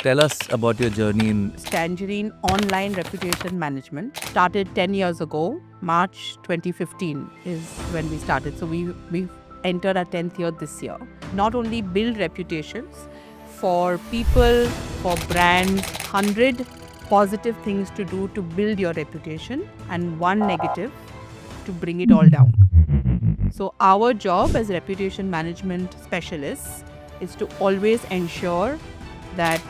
tell us about your journey in Tangerine Online Reputation Management started 10 years ago. March 2015 is when we started. So we've entered our 10th year this year. Not only build reputations for people, for brands, 100 positive things to do to build your reputation and one negative to bring it all down. So our job as reputation management specialists is to always ensure that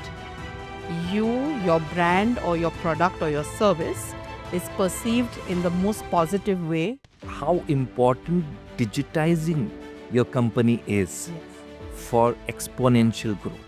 you, your brand or your product or your service is perceived in the most positive way. how important digitizing your company is for exponential growth.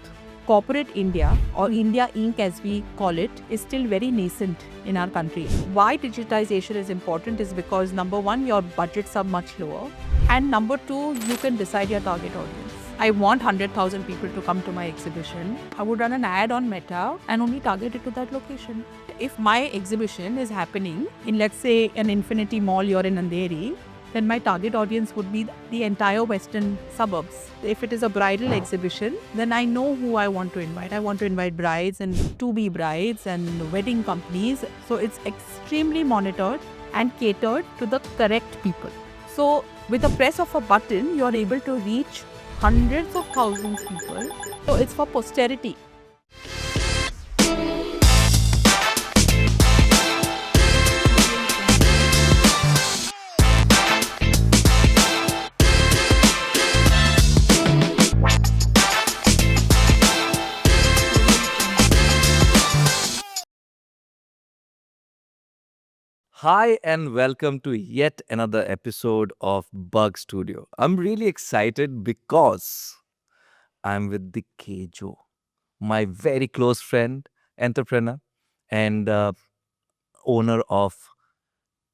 Corporate India or India Inc. as we call it is still very nascent in our country. Why digitization is important is because number one, your budgets are much lower, and number two, you can decide your target audience. I want 100,000 people to come to my exhibition. I would run an ad on Meta and only target it to that location. If my exhibition is happening in, let's say, an Infinity Mall, you're in Andheri, then my target audience would be the entire western suburbs. If it is a bridal exhibition, then I know who I want to invite. I want to invite brides and to-be brides and wedding companies. So it's extremely monitored and catered to the correct people. So with the press of a button, you're able to reach hundreds of thousands of people. So it's for posterity. Hi, and welcome to yet another episode of Bug Studio. I'm really excited because I'm with the Kejo, my very close friend, entrepreneur, and owner of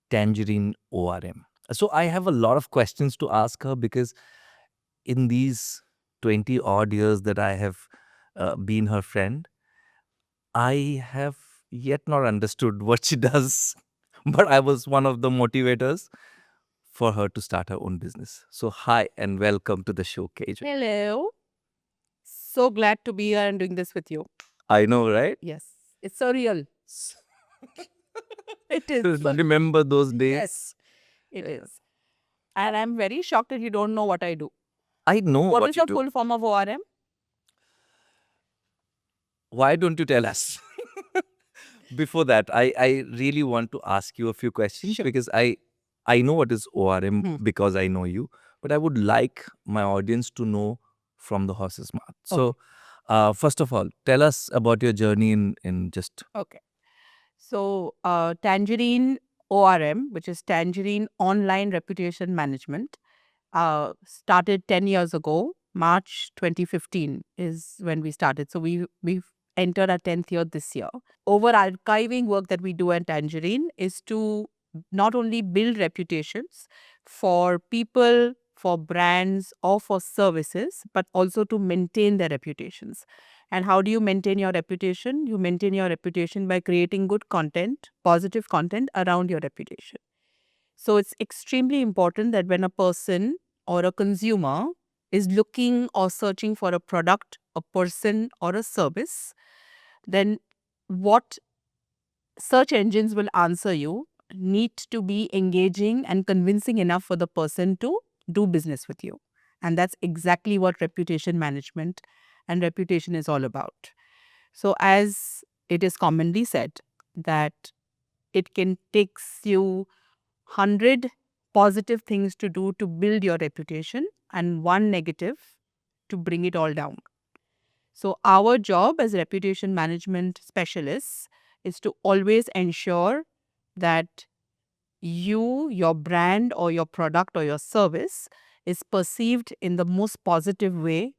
Tangerine ORM. So I have a lot of questions to ask her because in these 20 odd years that I have been her friend, I have yet not understood what she does, but I was one of the motivators for her to start her own business. So, hi and welcome to the show, KJ. Hello. So glad to be here and doing this with you. I know, right? Yes. It's surreal. It is. Remember those days? Yes, it is. And I'm very shocked that you don't know what I do. I know What what is you your do. full form of ORM? Why don't you tell us? Before that, I really want to ask you a few questions Sure. because I know what is ORM Hmm. because I know you, but I would like my audience to know from the horse's mouth. So, first of all, tell us about your journey in just Okay. So, Tangerine ORM, which is Tangerine Online Reputation Management, started 10 years ago. March 2015 is when we started. So, we've entered our 10th year this year. Over archiving work that we do at Tangerine is to not only build reputations for people, for brands, or for services, but also to maintain their reputations. And how do you maintain your reputation? You maintain your reputation by creating good content, positive content around your reputation. So it's extremely important that when a person or a consumer is looking or searching for a product, a person, or a service, then what search engines will answer you need to be engaging and convincing enough for the person to do business with you. And that's exactly what reputation management and reputation is all about. So, as it is commonly said, that it can take you 100 positive things to do to build your reputation and one negative to bring it all down. So, our job as reputation management specialists is to always ensure that you, your brand, or your product or your service is perceived in the most positive way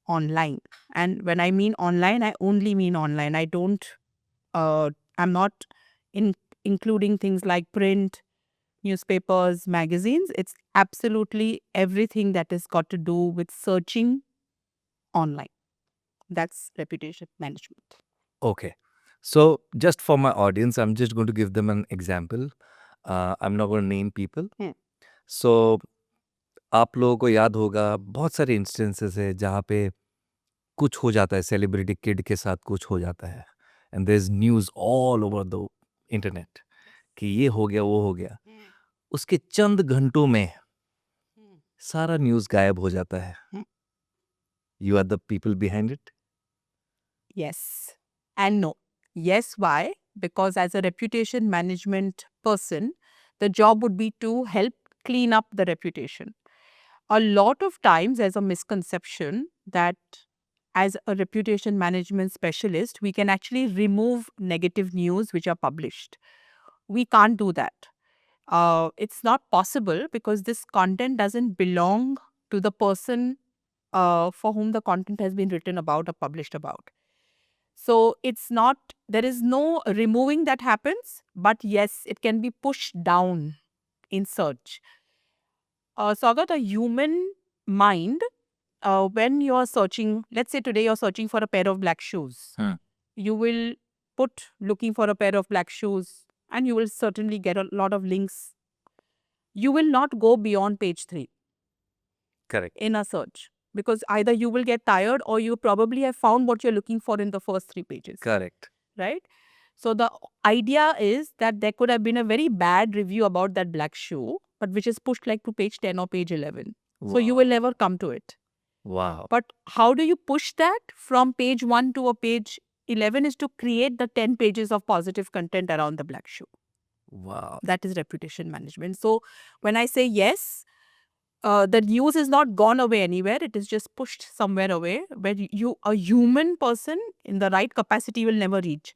online. And when I mean online, I only mean online. I'm not in, including things like print, newspapers, magazines. It's absolutely everything that has got to do with searching online. That's reputation management. okay. So, just for my audience, I'm just going to give them an example. I'm not going to name people. Hmm. So, आप लोगों को याद होगा बहुत सारे instances है जहाँ पे कुछ हो जाता है, सेलिब्रिटी किड के साथ कुछ हो जाता है, and there is news all over the internet कि ये हो गया, वो हो गया। उसके चंद घंटों में सारा न्यूज़ गायब हो जाता है। You are the people behind it? Yes and no. Yes, why? Because as a reputation management person, the job would be to help clean up the reputation. A lot of times, there's a misconception that as a reputation management specialist, we can actually remove negative news which are published. We can't do that. It's not possible because this content doesn't belong to the person for whom the content has been written about or published about. So it's not, there is no removing that happens, but yes, it can be pushed down in search. Sagat, a human mind, when you're searching, let's say today you're searching for a pair of black shoes, you will put looking for a pair of black shoes and you will certainly get a lot of links. You will not go beyond page 3 Correct. in a search because either you will get tired or you probably have found what you're looking for in the first 3 pages. Correct. Right? So the idea is that there could have been a very bad review about that black shoe, but which is pushed like to page 10 or page 11. So you will never come to it. Wow. But how do you push that from page 1 to a page 11 is to create the 10 pages of positive content around the black shoe. Wow. That is reputation management. So when I say yes, the news is not gone away anywhere. It is just pushed somewhere away where you, a human person in the right capacity, will never reach.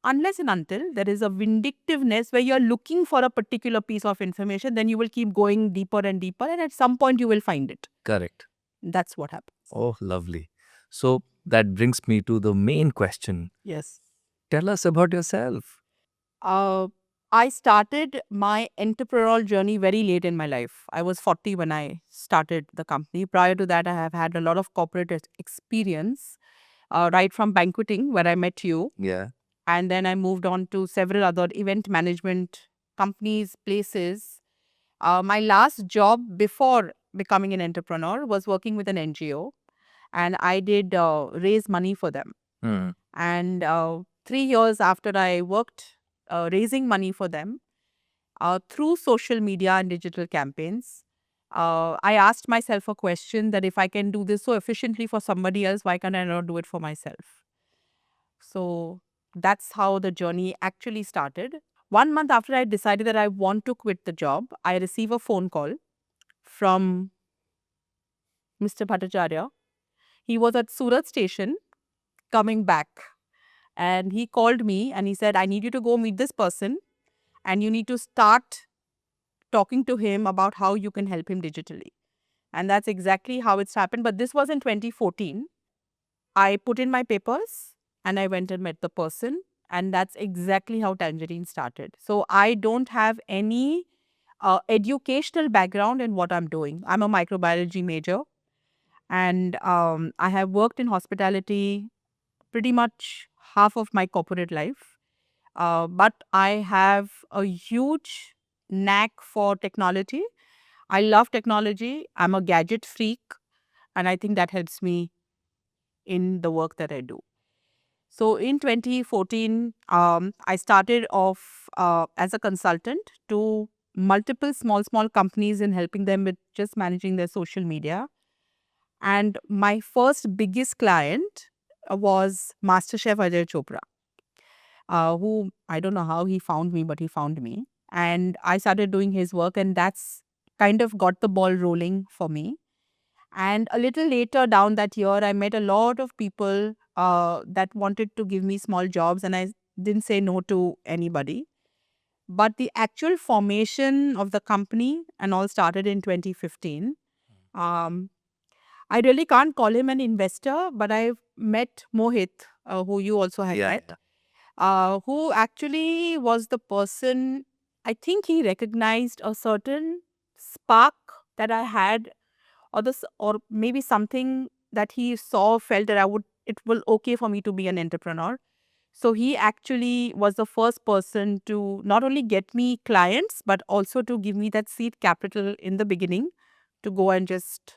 Unless and until there is a vindictiveness where you're looking for a particular piece of information, then you will keep going deeper and deeper, and at some point you will find it. Correct. That's what happens. Oh, lovely. So that brings me to the main question. Yes. Tell us about yourself. I started my entrepreneurial journey very late in my life. I was 40 when I started the company. Prior to that, I have had a lot of corporate experience, right from banqueting, where I met you. Yeah. And then I moved on to several other event management companies, places. My last job before becoming an entrepreneur was working with an NGO, and I did raise money for them. And 3 years after I worked raising money for them through social media and digital campaigns, I asked myself a question that if I can do this so efficiently for somebody else, why can't I not do it for myself? So that's how the journey actually started. 1 month after I decided that I want to quit the job, I received a phone call from Mr. Bhattacharya. He was at Surat station coming back, and he called me and he said, I need you to go meet this person and you need to start talking to him about how you can help him digitally. And that's exactly how it's happened. But this was in 2014. I put in my papers and I went and met the person. And that's exactly how Tangerine started. So I don't have any educational background in what I'm doing. I'm a microbiology major, and I have worked in hospitality pretty much half of my corporate life. But I have a huge knack for technology. I love technology. I'm a gadget freak, and I think that helps me in the work that I do. So in 2014, I started off as a consultant to multiple small companies in helping them with just managing their social media. And my first biggest client was MasterChef Ajay Chopra, who I don't know how he found me, but he found me. And I started doing his work, and that's kind of got the ball rolling for me. And a little later down that year, I met a lot of people that wanted to give me small jobs, and I didn't say no to anybody. But the actual formation of the company and all started in 2015. Um, I really can't call him an investor, but I've met Mohit, who you also had met, who actually was the person. I think he recognized a certain spark that I had, or this, or maybe something that he saw, felt that it will okay for me to be an entrepreneur. So he actually was the first person to not only get me clients, but also to give me that seed capital in the beginning to go and just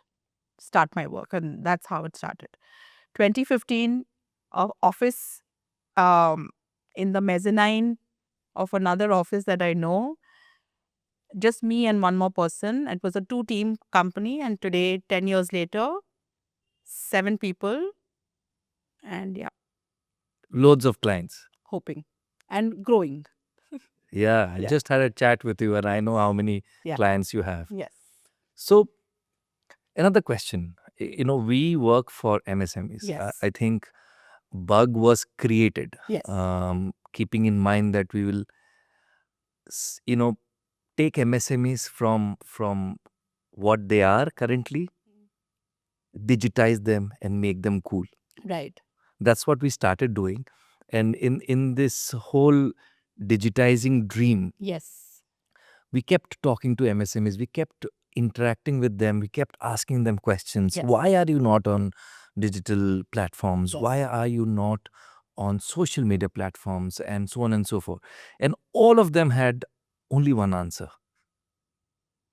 start my work. And that's how it started. 2015, office in the mezzanine of another office that I know. Just me and one more person. It was a 2-team company, and today, 10 years later, 7 people, and yeah, Loads of clients. hoping and growing. Yeah, I Yeah. just had a chat with you and I know how many Yeah. clients you have. Yes. So, another question. We work for MSMEs. Yes. I think Bug was created Yes. keeping in mind that we will, take MSMEs from what they are currently, digitize them and make them cool. Right. That's what we started doing. And in this whole digitizing dream, Yes. we kept talking to MSMEs, we kept interacting with them, we kept asking them questions. Yes. Why are you not on digital platforms? Yes. Why are you not on social media platforms? And so on and so forth. And all of them had only one answer.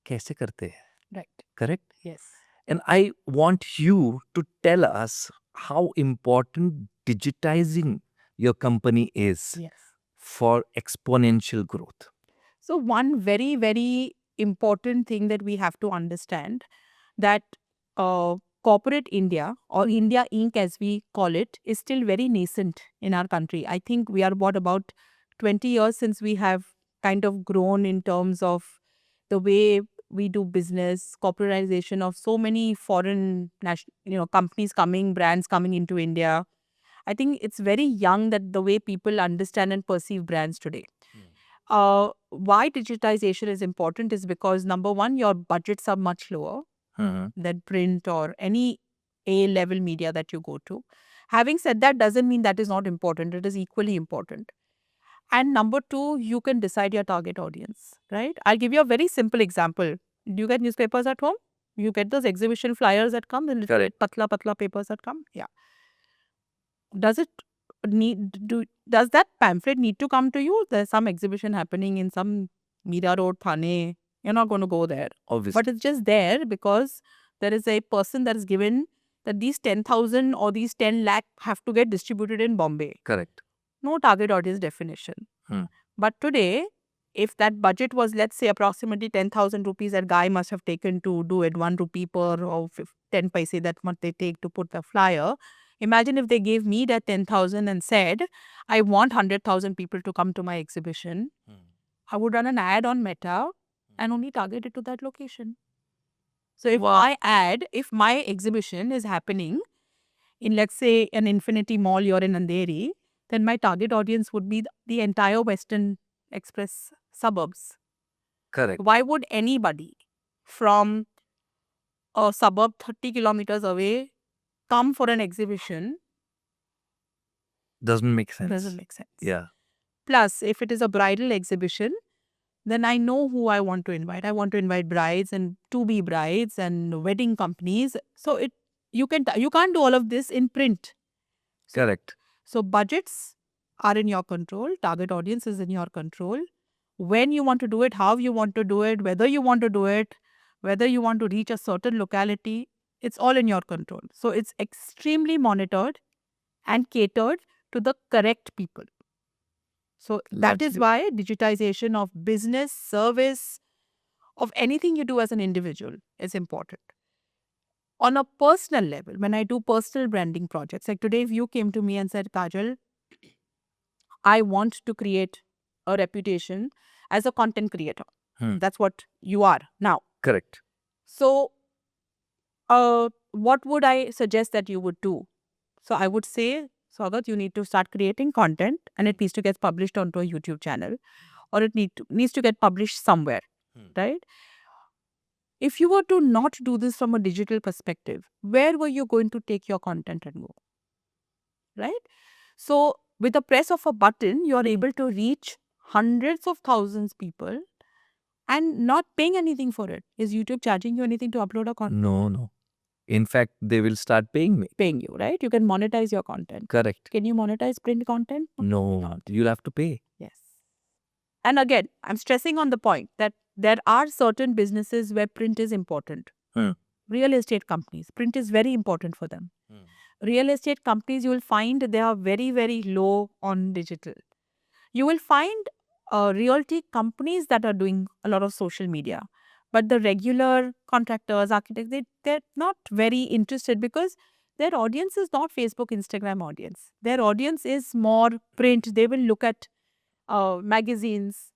कैसे करते हैं? Right. Correct? Yes. And I want you to tell us how important digitizing your company is Yes. for exponential growth. So one very, very important thing that we have to understand, that corporate India, or India Inc. as we call it, is still very nascent in our country. I think we are about 20 years since we have kind of grown in terms of the way we do business, corporatization of so many foreign companies coming, brands coming into India. I think it's very young that the way people understand and perceive brands today. Why digitization is important is because, number one, your budgets are much lower than print or any A-level media that you go to. Having said that, doesn't mean that is not important. It is equally important. And number two, you can decide your target audience, right? I'll give you a very simple example. Do you get newspapers at home? You get those exhibition flyers that come, the little Correct. patla papers that come? Yeah. Does that pamphlet need to come to you? There's some exhibition happening in some Mira Road, Thane. You're not going to go there. Obviously. But it's just there because there is a person that is given that these 10,000 or these 10 lakh have to get distributed in Bombay. Correct. No target audience definition. But today, if that budget was, let's say, approximately 10,000 rupees, that guy must have taken to do it, 1 rupee per or 10 paise, that what they take to put the flyer. Imagine if they gave me that 10,000 and said, I want 100,000 people to come to my exhibition. I would run an ad on Meta and only target it to that location. So if if my exhibition is happening in, let's say, an Infinity Mall, you're in Andheri, then my target audience would be the entire Western Express suburbs. Correct. Why would anybody from a suburb 30 kilometers away come for an exhibition? Doesn't make sense. Doesn't make sense. Yeah. Plus, if it is a bridal exhibition, then I know who I want to invite. I want to invite brides and to-be brides and wedding companies. So you can't do all of this in print. Correct. So budgets are in your control. Target audience is in your control. When you want to do it, how you want to do it, whether you want to do it, whether you want to reach a certain locality, it's all in your control. So it's extremely monitored and catered to the correct people. So that is why digitization of business, service, of anything you do as an individual is important. On a personal level, when I do personal branding projects, like today, if you came to me and said, Kajal, I want to create a reputation as a content creator. That's what you are now. Correct. So, what would I suggest that you would do? So, I would say, Swagat, you need to start creating content and it needs to get published onto a YouTube channel, or it needs to get published somewhere, right? If you were to not do this from a digital perspective, where were you going to take your content and go? Right? So, with the press of a button, you are able to reach hundreds of thousands of people and not paying anything for it. Is YouTube charging you anything to upload a content? No. In fact, they will start paying me. Paying you, right? You can monetize your content. Correct. Can you monetize print content? No, you'll have to pay. Yes. And again, I'm stressing on the point that there are certain businesses where print is important. Real estate companies, print is very important for them. real estate companies, you will find they are very, very low on digital. You will find realty companies that are doing a lot of social media, but the regular contractors, architects, they're not very interested because their audience is not Facebook, Instagram audience. Their audience is more print. They will look at magazines,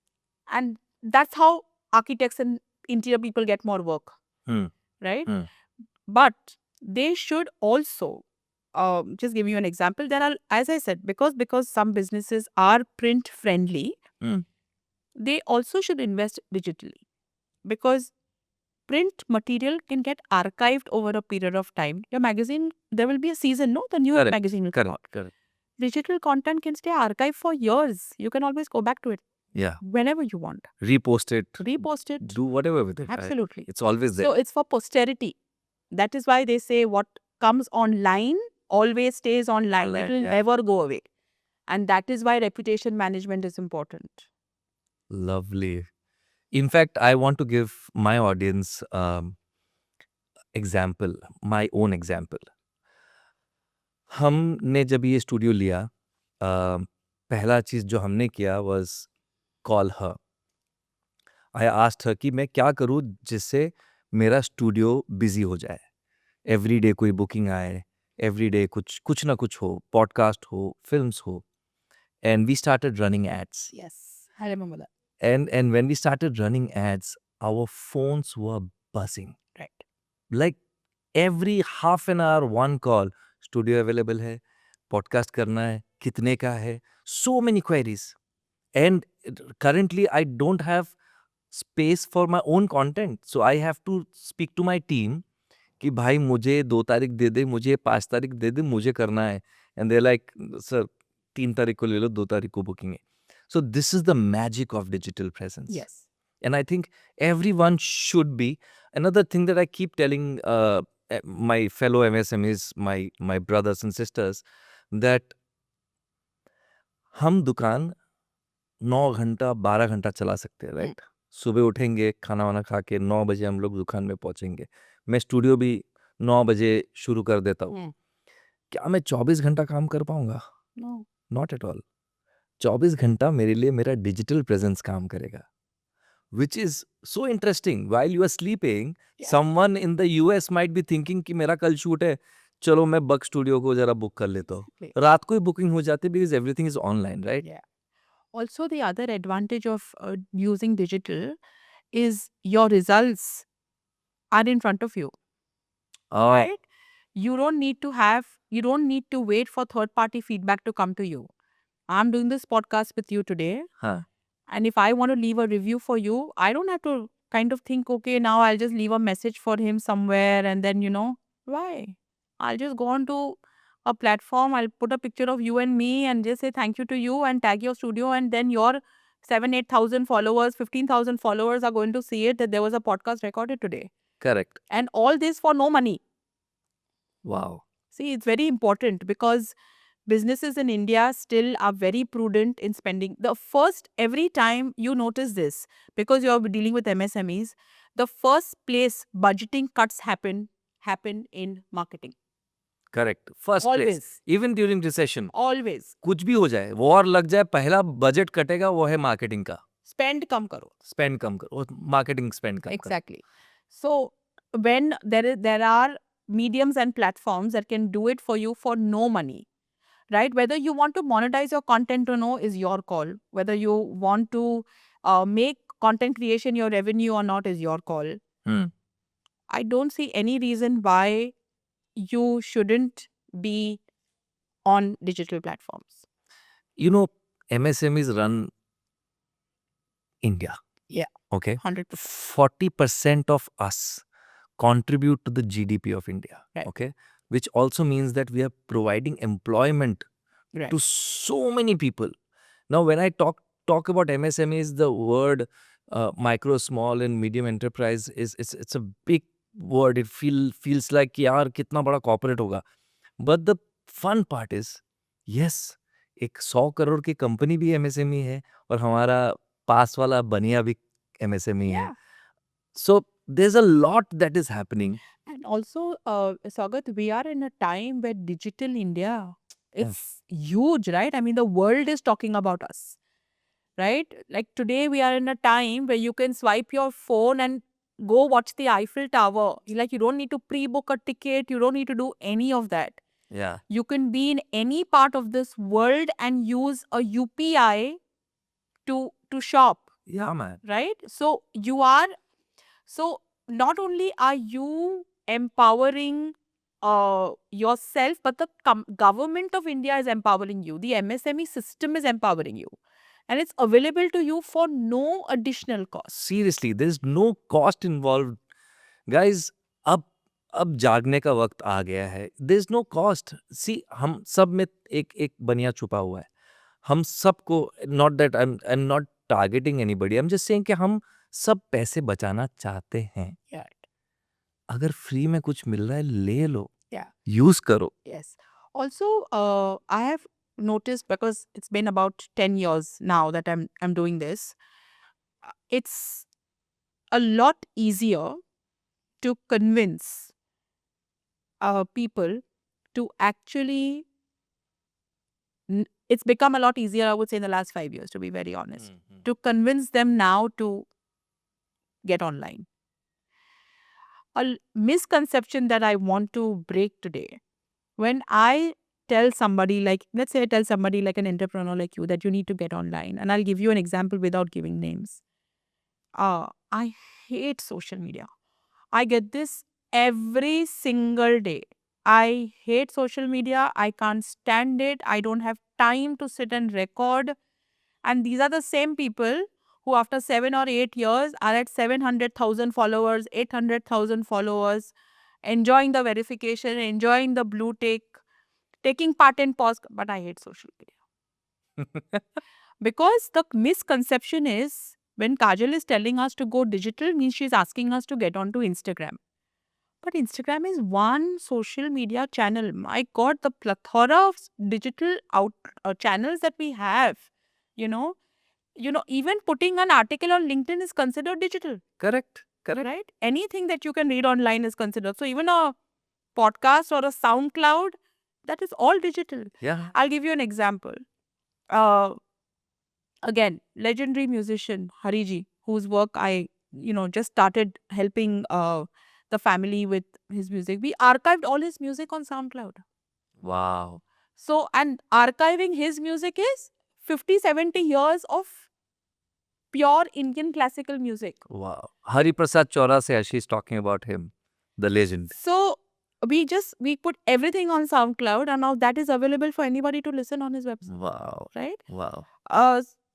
and that's how architects and interior people get more work, Hmm. right? Hmm. But they should also just give you an example. There are, as I said, because some businesses are print friendly, Hmm. they also should invest digitally, because print material can get archived over a period of time. Your magazine, there will be a season, no, the new Correct. magazine will come out. Correct. Digital content can stay archived for years. You can always go back to it Yeah. whenever you want. Repost it. Repost it. Do whatever with it. Absolutely. It's always there. So it's for posterity. That is why they say what comes online always stays online. Online, It will yeah. never go away. And that is why reputation management is important. Lovely. In fact, I want to give my audience example, my own example. हमने जब ये studio लिया, पहला चीज जो हमने किया was call her. I asked her कि मैं क्या करूँ जिससे मेरा स्टूडियो बिजी हो जाए. एवरी डे कोई बुकिंग आए, एवरी डे कुछ ना कुछ हो, पॉडकास्ट हो, फिल्म्स हो. And we started running ads. Yes, I remember that. And when we started running ads, our phones were buzzing. Right. Like every half an hour, one call. Studio available है, podcast करना है, कितने का है, so many queries. And currently I don't have space for my own content. So I have to speak to my team कि भाई मुझे 2 तारीख दे दे, मुझे 5 तारीख दे दे, मुझे करना है. And they're like, sir, 3 तारीख को ले लो, 2 तारीख को booking है. So this is the magic of digital presence. Yes. And I think everyone should be. Another thing that I keep telling my fellow MSMEs, my brothers and sisters, that हम दुकान 9 घंटा 12 घंटा चला सकते हैं, राइट? सुबह उठेंगे, खाना वाना खा के 9 बजे हम लोग दुकान में पहुंचेंगे. मैं स्टूडियो भी 9 बजे शुरू कर देता हूँ. क्या मैं 24 घंटा काम कर पाऊंगा? No. Not at all. 24 घंटा मेरे लिए मेरा डिजिटल प्रेजेंस काम करेगा. Which is so interesting. While you are sleeping, Yeah. someone in the US might be thinking कि मेरा कल शूट है, चलो मैं बग स्टूडियो को जरा बुक कर लेता हूँ. Exactly. रात को ही बुकिंग हो जाती है because everything is online, right? Yeah. Also, the other advantage of using digital is your results are in front of you. Right? You don't need to wait for third party feedback to come to you. I'm doing this podcast with you today. हाँ. And if I want to leave a review for you, I don't have to kind of think, okay, now I'll just leave a message for him somewhere and then, why? I'll just go on to a platform, I'll put a picture of you and me and just say thank you to you and tag your studio, and then your 8,000 followers, 15,000 followers are going to see it that there was a podcast recorded today. Correct. And all this for no money. Wow. See, it's very important because businesses in India still are very prudent in spending. Every time you notice this, because you're dealing with MSMEs, the first place budgeting cuts happen in marketing. Correct. First Always. place. Even during recession. Always. कुछ भी हो जाए, war लग जाए, पहला budget कटेगा वो है मार्केटिंग का. Spend कम करो. स्पेंड कम करो, मार्केटिंग स्पेंड कम करो. Exactly. So when there are mediums and platforms that can do it for you for no money, right? Whether you want to monetize your content or no is your call. Whether you want to make content creation your revenue or not is your call. Hmm. I don't see any reason why you shouldn't be on digital platforms. You know, MSMEs run India. Yeah. Okay. 100%. 40% of us contribute to the GDP of India. Right. Okay. Which also means that we are providing employment Right. to so many people. Now, when I talk about MSMEs, the word micro, small, and medium enterprise it's a big word. It feels like यार कितना बड़ा corporate होगा. But the fun part is, yes, एक 100 करोड़ की company भी MSME है और हमारा पास वाला बनिया भी MSME है. Yeah. So there's a lot that is happening. And also, Sagat, we are in a time where digital India, it's huge, right? I mean, the world is talking about us, right? Like today, we are in a time where you can swipe your phone and go watch the Eiffel Tower. Like you don't need to pre-book a ticket. You don't need to do any of that. Yeah. You can be in any part of this world and use a UPI to shop, Yeah, man. right? So not only are you empowering yourself, but the government of India is empowering you. The MSME system is empowering you, and it's available to you for no additional cost. Seriously, there's no cost involved. Guys, अब जागने का वक्त आ गया है. There's no cost. See, हम सब में एक एक बनिया छुपा हुआ है. हम सबको, not that I'm not targeting anybody. I'm just saying कि हम सब पैसे बचाना चाहते हैं. Yeah. अगर फ्री में कुछ मिल रहा है ले लो. Yeah. यूज करो. Yes. Also, I have noticed, because it's been about 10 years now that I'm doing this. It's a lot easier to convince people to actually. It's become a lot easier, I would say, in the last 5 years, to be very honest, to convince them now to get online. A misconception that I want to break today, when I tell somebody, like, let's say I tell somebody like an entrepreneur like you that you need to get online, and I'll give you an example without giving names. I hate social media. I get this every single day. I hate social media. I can't stand it. I don't have time to sit and record. And these are the same people who, after 7 or 8 years, are at 700,000 followers, 800,000 followers, enjoying the verification, enjoying the blue tick, taking part in pause. But I hate social media. Because the misconception is, when Kajal is telling us to go digital, means she's asking us to get onto Instagram. But Instagram is one social media channel. My God, the plethora of digital channels that we have, you know, even putting an article on LinkedIn is considered digital. Correct. Right? Anything that you can read online is considered. So even a podcast or a SoundCloud, that is all digital. Yeah. I'll give you an example. Again, legendary musician Hariji, whose work I, just started helping the family with his music. We archived all his music on SoundCloud. Wow. So, and archiving his music is 50, 70 years of pure Indian classical music. Wow. Hari Prasad Chaurasiya, she's talking about him, the legend. So, we put everything on SoundCloud, and now that is available for anybody to listen on his website. Wow. Right? Wow.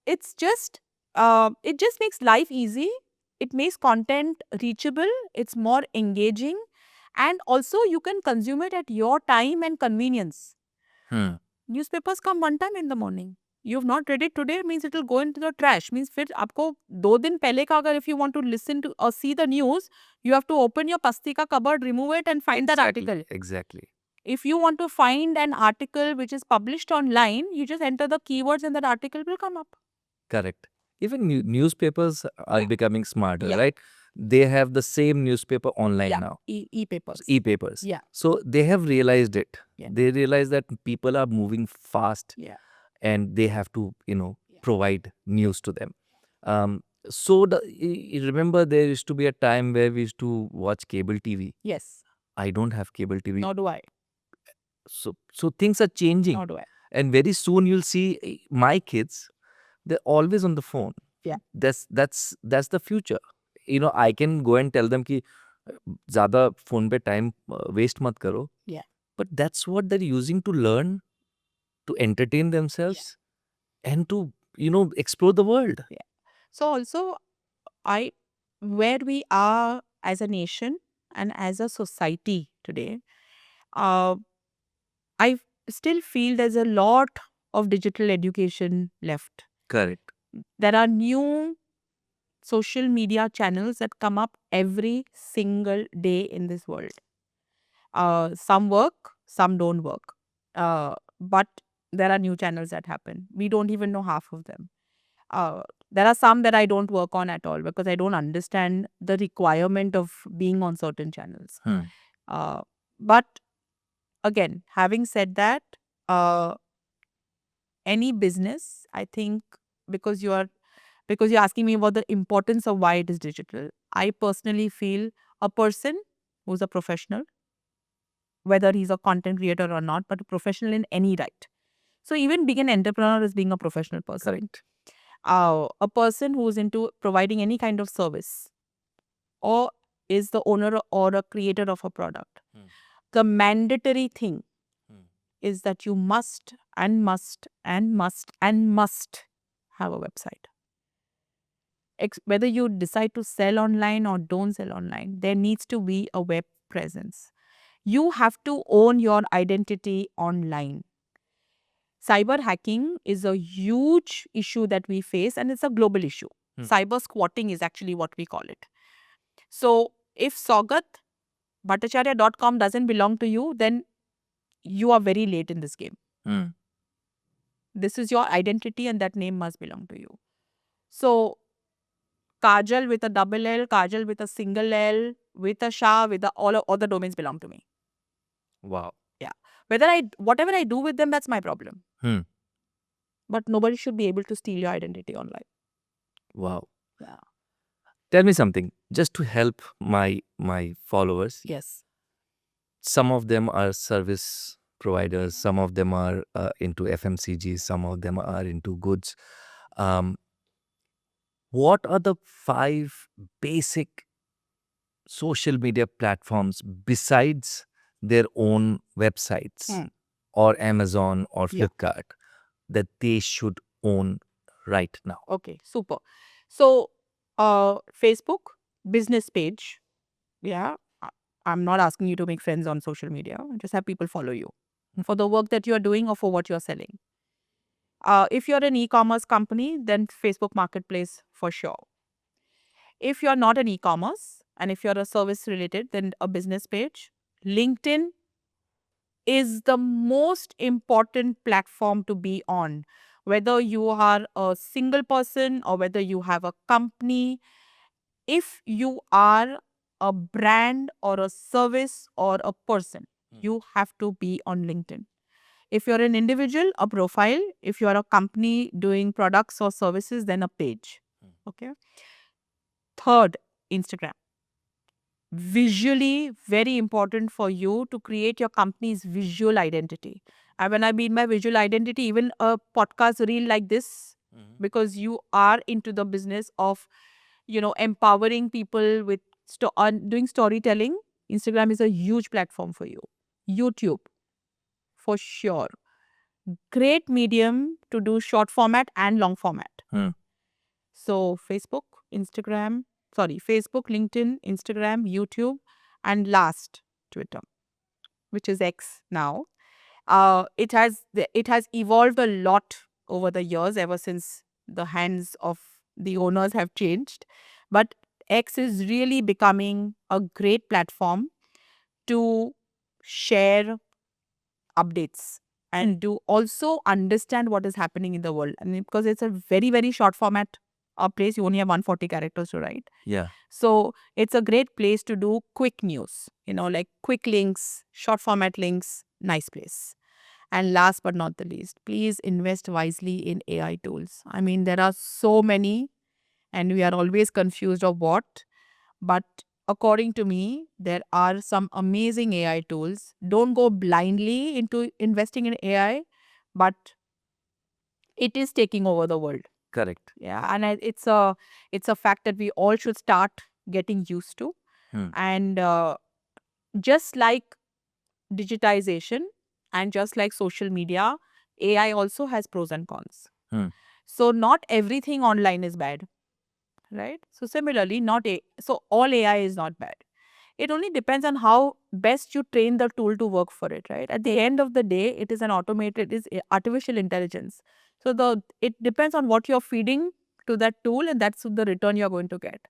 It's just, it just makes life easy. It makes content reachable. It's more engaging. And also, you can consume it at your time and convenience. Newspapers come one time in the morning. You've not read it today, means it will go into the trash. Means फिर आपको 2 दिन पहले का अगर, if you want to listen to or see the news, you have to open your pastika cupboard, remove it, and find that article. Exactly. If you want to find an article which is published online, you just enter the keywords and that article will come up. Correct. Even newspapers are becoming smarter, Yeah. right? They have the same newspaper online Yeah. now. E-papers. E-papers. Yeah. So they have realized it. Yeah. They realize that people are moving fast. Yeah. And they have to, provide news to them. So you remember there used to be a time where we used to watch cable TV. Yes. I don't have cable TV. Nor do I. So things are changing. Nor do I. And very soon you'll see my kids, they're always on the phone. Yeah. That's the future. I can go and tell them कि ज़्यादा phone पे time waste मत करो. Yeah. But that's what they're using to learn, to entertain themselves, and to, explore the world. Yeah. So also, where we are as a nation and as a society today, I still feel there's a lot of digital education left. Correct. There are new social media channels that come up every single day in this world. Some work, some don't work. But there are new channels that happen. We don't even know half of them. There are some that I don't work on at all because I don't understand the requirement of being on certain channels. But again, having said that, uh, any business, I think, because you're asking me about the importance of why it is digital. I personally feel a person who's a professional, whether he's a content creator or not, but a professional in any right. So even being an entrepreneur is being a professional person. Correct. A person who's into providing any kind of service or is the owner or a creator of a product. The mandatory thing is that you must and must and must and must have a website. Whether you decide to sell online or don't sell online, there needs to be a web presence. You have to own your identity online. Cyber hacking is a huge issue that we face, and it's a global issue. Cyber squatting is actually what we call it. So if SaugatBhattacharya.com doesn't belong to you, then you are very late in this game. This is your identity and that name must belong to you. So Kajal with a double L, Kajal with a single L, with a Shah, with all the domains belong to me. Wow. Yeah. Whatever I do with them, that's my problem. But nobody should be able to steal your identity online. Wow. Yeah. Tell me something, just to help my followers. Yes. Some of them are service providers, some of them are into FMCG, some of them are into goods. What are the 5 basic social media platforms besides their own websites or Amazon or Yeah. Flipkart that they should own right now? Okay, super. So, Facebook business page. Yeah. I'm not asking you to make friends on social media. Just have people follow you for the work that you are doing or for what you're selling. If you're an e-commerce company, then Facebook Marketplace for sure. If you're not an e-commerce and if you're a service related, then a business page. LinkedIn is the most important platform to be on. Whether you are a single person or whether you have a company, if you are a brand or a service or a person, you have to be on LinkedIn. If you're an individual, a profile. If you're a company doing products or services, then a page. Okay. Third, Instagram. Visually, very important for you to create your company's visual identity. And when I mean by visual identity, even a podcast reel like this, because you are into the business of, empowering people with doing storytelling, Instagram is a huge platform for you. YouTube, for sure. Great medium to do short format and long format. So Facebook, LinkedIn, Instagram, YouTube, and last, Twitter, which is X now. It has evolved a lot over the years, ever since the hands of the owners have changed. But X is really becoming a great platform to share updates and to also understand what is happening in the world. And because it's a very, very short format place, you only have 140 characters to write. Yeah. So it's a great place to do quick news, like quick links, short format links, nice place. And last but not the least, please invest wisely in AI tools. I mean, there are so many and we are always confused of what. But according to me, there are some amazing AI tools. Don't go blindly into investing in AI, but it is taking over the world. Correct. Yeah, and it's a fact that we all should start getting used to. And just like digitization and just like social media, AI also has pros and cons. So not everything online is bad, right? So similarly, so all AI is not bad. It only depends on how best you train the tool to work for it, right? At the end of the day, it is artificial intelligence. So it depends on what you're feeding to that tool, and that's the return you're going to get.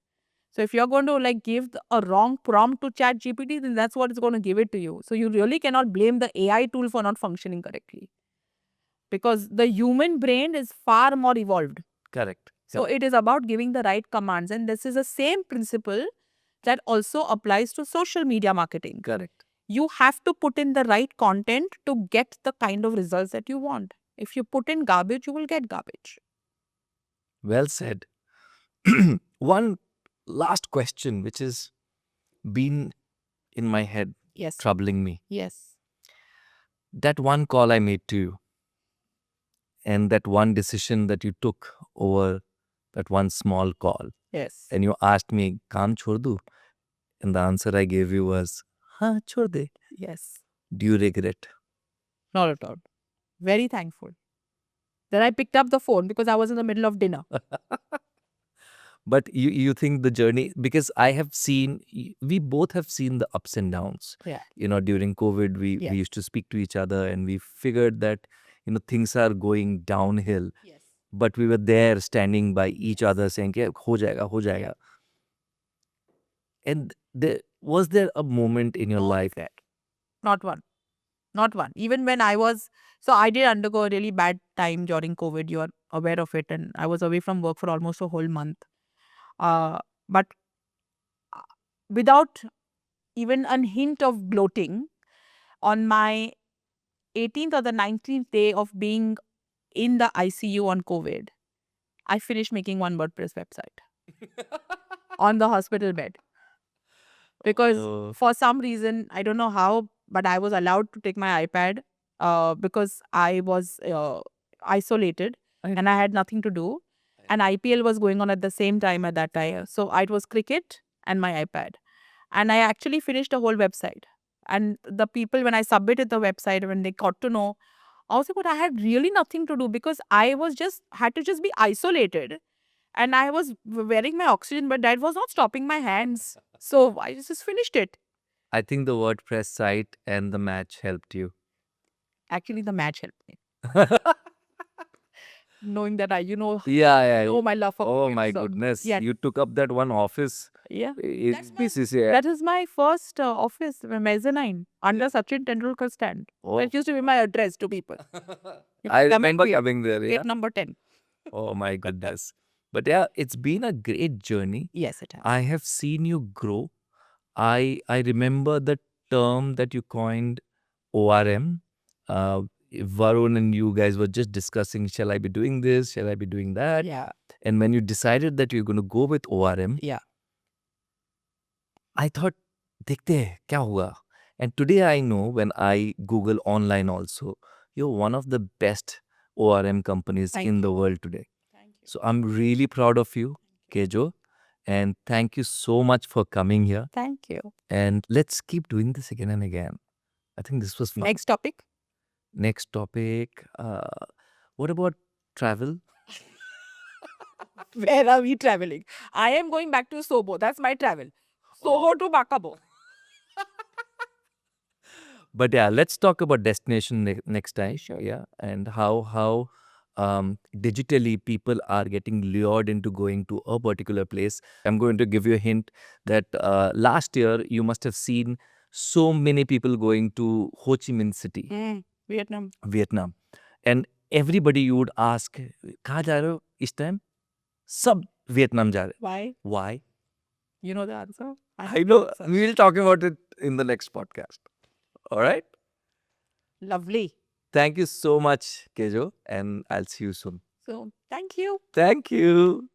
So if you're going to give a wrong prompt to Chat GPT, then that's what it's going to give it to you. So you really cannot blame the AI tool for not functioning correctly, because the human brain is far more evolved. Correct. So it is about giving the right commands. And this is the same principle that also applies to social media marketing. Correct. You have to put in the right content to get the kind of results that you want. If you put in garbage, you will get garbage. Well said. One last question, which has been in my head, Yes. troubling me. Yes. That one call I made to you, and that one decision that you took over that one small call, Yes. and you asked me, "Kaam chhod do?" And the answer I gave you was, "Haan, chhod de." Yes. Do you regret? Not at all. Very thankful. Then I picked up the phone because I was in the middle of dinner. But you think the journey, because I have seen, we both have seen the ups and downs. Yeah. During COVID, we Yes. used to speak to each other, and we figured that, things are going downhill. Yes. But we were there standing by each other saying, "Ke, ho jayega, ho jayega." And was there a moment in your life that, Not one. Not one. Even when I was, so I did undergo a really bad time during COVID. You are aware of it. And I was away from work for almost a whole month. But uh, without even a hint of bloating, on my 18th or the 19th day of being in the ICU on COVID, I finished making one WordPress website on the hospital bed. Because Oh. for some reason, I don't know how, but I was allowed to take my iPad because I was isolated and I had nothing to do. And IPL was going on at the same time at that time. So it was cricket and my iPad. And I actually finished a whole website. And the people, when I submitted the website, when they got to know, I was like, but I had really nothing to do because I was had to just be isolated. And I was wearing my oxygen, but that was not stopping my hands. So I just finished it. I think the WordPress site and the match helped you. Actually, the match helped me. Knowing that Yeah. oh, my love for Oh cricket, my so, goodness. yeah. You took up that one office. Yeah. It's That's my- That is my first office, mezzanine, under Sachin Tendulkar stand. Oh. That used to be my address to people. I Come remember here. coming there. Yeah. Gate number 10. Oh my goodness. But yeah, it's been a great journey. Yes, it has. I have seen you grow. I remember the term that you coined, ORM. Varun and you guys were just discussing, shall I be doing this? Shall I be doing that? Yeah. And when you decided that you're going to go with ORM, Yeah. I thought, dekhte hai, kya hua? And today I know, when I Google online also, you're one of the best ORM companies Thank in the world today. Thank you. So I'm really proud of you, Kejo. And thank you so much for coming here. Thank you. And let's keep doing this again and again. I think this was fun. Next topic. Next topic. What about travel? Where are we traveling? I am going back to Sobo. That's my travel. Soho to Bakabo. But yeah, let's talk about destination next time. Sure. Yeah, and how digitally people are getting lured into going to a particular place. I'm going to give you a hint that last year you must have seen so many people going to Ho Chi Minh City, Vietnam. Vietnam, and everybody you would ask, "कहाँ जा रहे हो इस time?" सब Vietnam जा रहे. Why? Why? You know the answer? I know. We will talk about it in the next podcast. All right. Lovely. Thank you so much, Kejo, and I'll see you soon. So, thank you. Thank you.